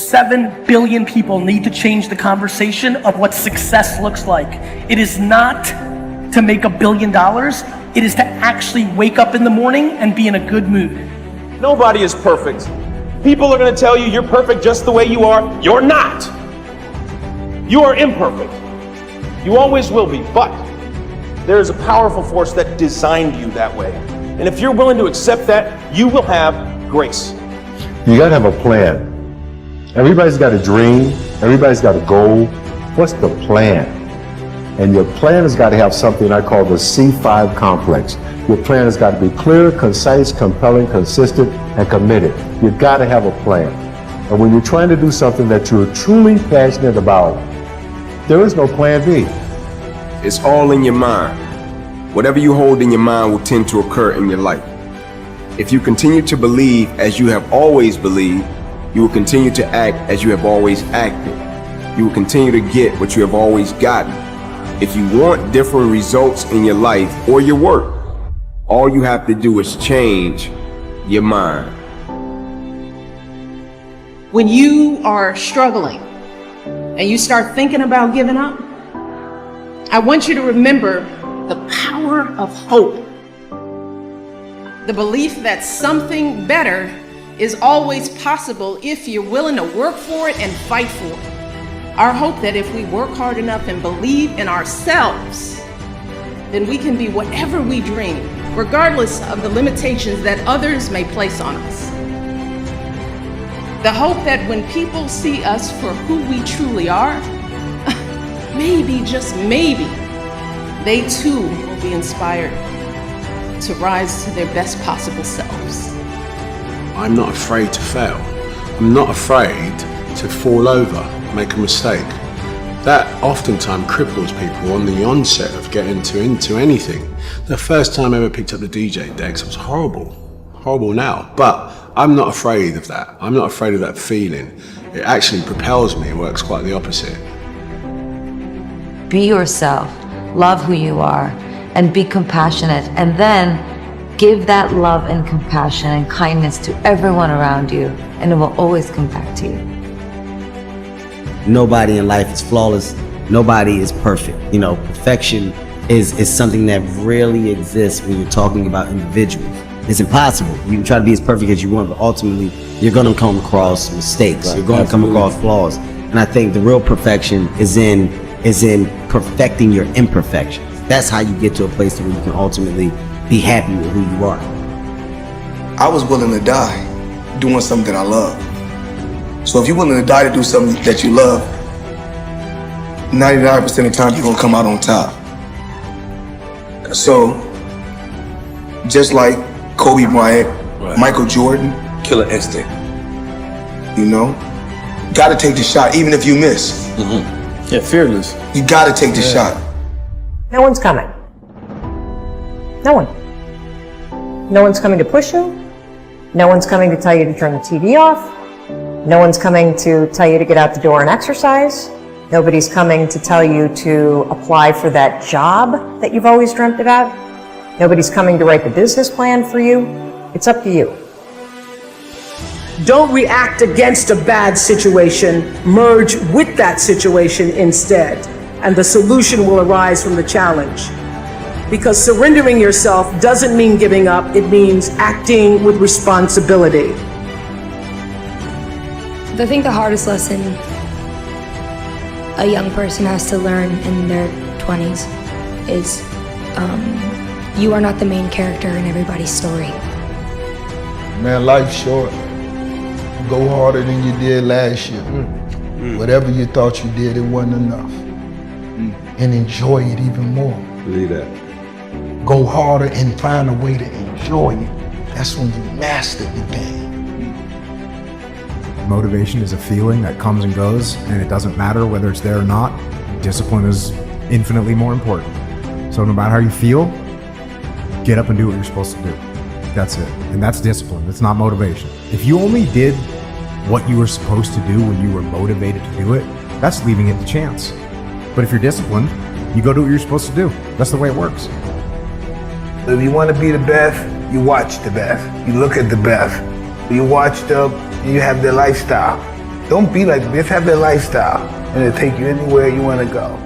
7 billion people need to change the conversation of what success looks like. It is not to make $1 billion. It is to actually wake up in the morning and be in a good mood. Nobody is perfect. People are going to tell you you're perfect just the way you are. You're not. You are imperfect. You always will be, but there is a powerful force that designed you that way. And if you're willing to accept that, you will have grace. You gotta have a plan. Everybody's got a dream. Everybody's got a goal. What's the plan? And your plan has got to have something I call the C5 complex. Your plan has got to be clear, concise, compelling, consistent, and committed. You've got to have a plan. And when you're trying to do something that you're truly passionate about, there is no plan B. It's all in your mind. Whatever you hold in your mind will tend to occur in your life. If you continue to believe as you have always believed, you will continue to act as you have always acted. You will continue to get what you have always gotten. If you want different results in your life or your work, all you have to do is change your mind. When you are struggling and you start thinking about giving up, I want you to remember the power of hope. The belief that something better is always possible if you're willing to work for it and fight for it. Our hope that if we work hard enough and believe in ourselves, then we can be whatever we dream, regardless of the limitations that others may place on us. The hope that when people see us for who we truly are, maybe, just maybe, they too will be inspired to rise to their best possible selves. I'm not afraid to fail. I'm not afraid to fall over, make a mistake. That oftentimes cripples people on the onset of getting into anything. The first time I ever picked up the DJ decks, it was horrible now, but I'm not afraid of that. I'm not afraid of that feeling. It actually propels me. It works quite the opposite. Be yourself, love who you are, and be compassionate, and then give that love and compassion and kindness to everyone around you, and it will always come back to you. Nobody in life is flawless. Nobody is perfect. You know, perfection is something that rarely exists when you're talking about individuals. It's impossible. You can try to be as perfect as you want, but ultimately you're going to come across mistakes. You're going to come across flaws. And I think the real perfection is in perfecting your imperfections. That's how you get to a place where you can ultimately be happy with who you are. I was willing to die doing something that I love. So if you're willing to die to do something that you love, 99% of the time you're gonna come out on top. So, just like Kobe Bryant, Michael Jordan, killer instinct. You know, gotta take the shot even if you miss. Yeah, fearless. You gotta take the shot. No one's coming. No one. No one's coming to push you. No one's coming to tell you to turn the TV off. No one's coming to tell you to get out the door and exercise. Nobody's coming to tell you to apply for that job that you've always dreamt about. Nobody's coming to write the business plan for you. It's up to you. Don't react against a bad situation, merge with that situation instead, and the solution will arise from the challenge. Because surrendering yourself doesn't mean giving up, it means acting with responsibility. I think the hardest lesson a young person has to learn in their 20s is you are not the main character in everybody's story. Man, life's short. Go harder than you did last year. Whatever you thought you did, it wasn't enough. And enjoy it even more. Believe that. Go harder and find a way to enjoy it. That's when you master the game. Motivation is a feeling that comes and goes, and it doesn't matter whether it's there or not. Discipline is infinitely more important. So no matter how you feel, get up and do what you're supposed to do. That's it. And that's discipline. It's not motivation. If you only did what you were supposed to do when you were motivated to do it, that's leaving it to chance. But if you're disciplined, you go do what you're supposed to do. That's the way it works. If you want to be the best, you watch the best. You look at the best. You watch them, and you have their lifestyle. Don't be like this. Have that lifestyle, and it'll take you anywhere you want to go.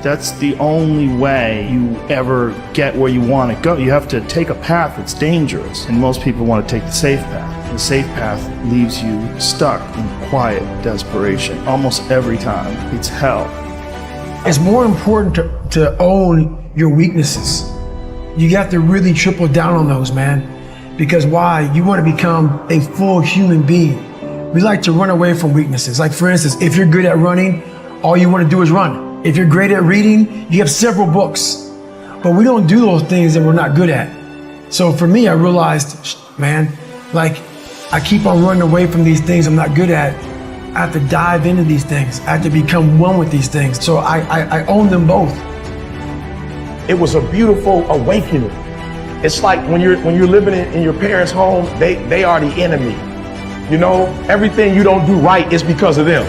That's the only way you ever get where you want to go. You have to take a path that's dangerous, and most people want to take the safe path. The safe path leaves you stuck in quiet desperation almost every time. It's hell. It's more important to own your weaknesses. You got to really triple down on those, man. Because why? You want to become a full human being. We like to run away from weaknesses. Like for instance, if you're good at running, all you want to do is run. If you're great at reading, you have several books. But we don't do those things that we're not good at. So for me, I realized, man, like I keep on running away from these things I'm not good at. I have to dive into these things. I have to become one with these things. So I own them both. It was a beautiful awakening. It's like when you're living in your parents' home, they are the enemy. You know, everything you don't do right is because of them.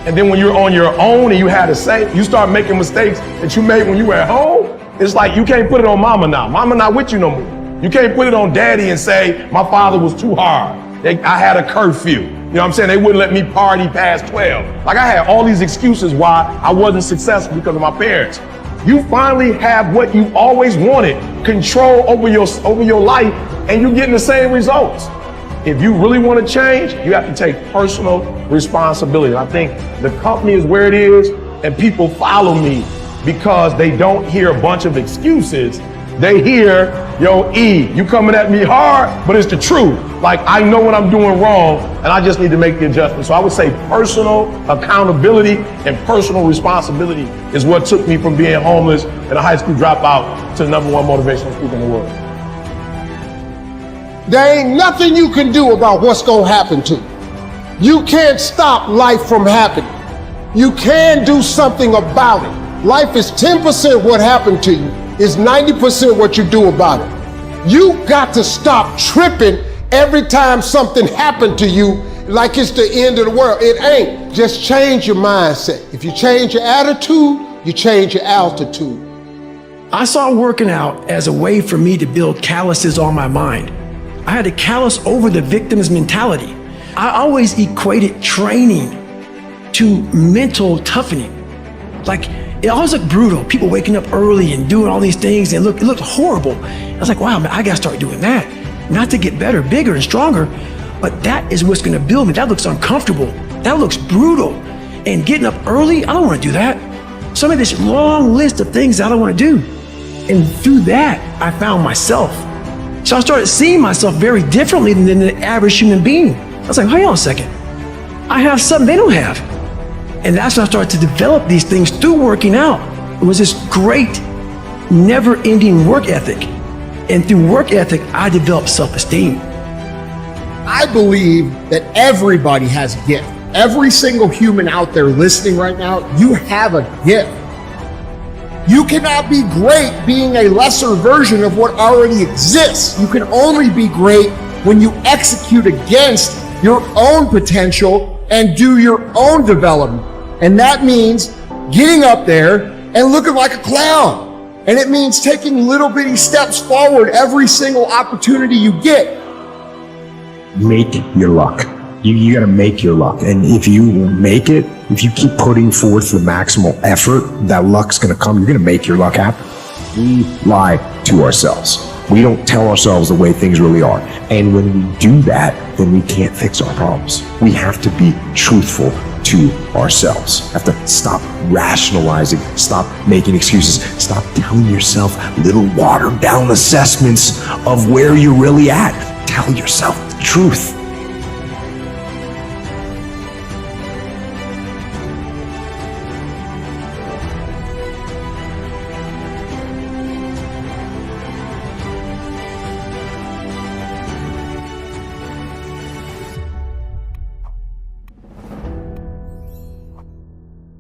And then when you're on your own and you had to say, you start making mistakes that you made when you were at home, it's like you can't put it on mama now. Mama not with you no more. You can't put it on daddy and say, my father was too hard. I had a curfew. You know what I'm saying? They wouldn't let me party past 12. Like I had all these excuses why I wasn't successful because of my parents. You finally have what you always wanted, control over your life, and you're getting the same results. If you really want to change, you have to take personal responsibility. I think the company is where it is, and people follow me because they don't hear a bunch of excuses. They hear, yo, E, you coming at me hard, but it's the truth. Like, I know what I'm doing wrong, and I just need to make the adjustment. So I would say personal accountability and personal responsibility is what took me from being homeless and a high school dropout to the #1 motivational speaker in the world. There ain't nothing you can do about what's gonna happen to you. You can't stop life from happening. You can do something about it. Life is 10% what happened to you, is 90% what you do about it. You got to stop tripping every time something happened to you like it's the end of the world. It ain't. Just change your mindset. If you change your attitude, you change your altitude. I saw working out as a way for me to build calluses on my mind. I had to callous over the victim's mentality. I always equated training to mental toughening. Like, it always looked brutal. People waking up early and doing all these things, and it looked horrible. I was like, wow, man, I gotta start doing that. Not to get better, bigger, and stronger, but that is what's gonna build me. That looks uncomfortable. That looks brutal. And getting up early, I don't wanna do that. So I made this long list of things I don't wanna do. And through that, I found myself. So I started seeing myself very differently than the average human being. I was like, hold on a second. I have something they don't have. And that's when I started to develop these things through working out. It was this great, never-ending work ethic. And through work ethic, I developed self-esteem. I believe that everybody has a gift. Every single human out there listening right now, you have a gift. You cannot be great being a lesser version of what already exists. You can only be great when you execute against your own potential and do your own development. And that means getting up there and looking like a clown. And it means taking little bitty steps forward every single opportunity you get. Make your luck. You gotta make your luck. And if you make it, if you keep putting forth the maximal effort, that luck's gonna come. You're gonna make your luck happen. We lie to ourselves. We don't tell ourselves the way things really are. And when we do that, then we can't fix our problems. We have to be truthful to ourselves. Have to stop rationalizing, stop making excuses, stop telling yourself little watered down assessments of where you're really at. Tell yourself the truth.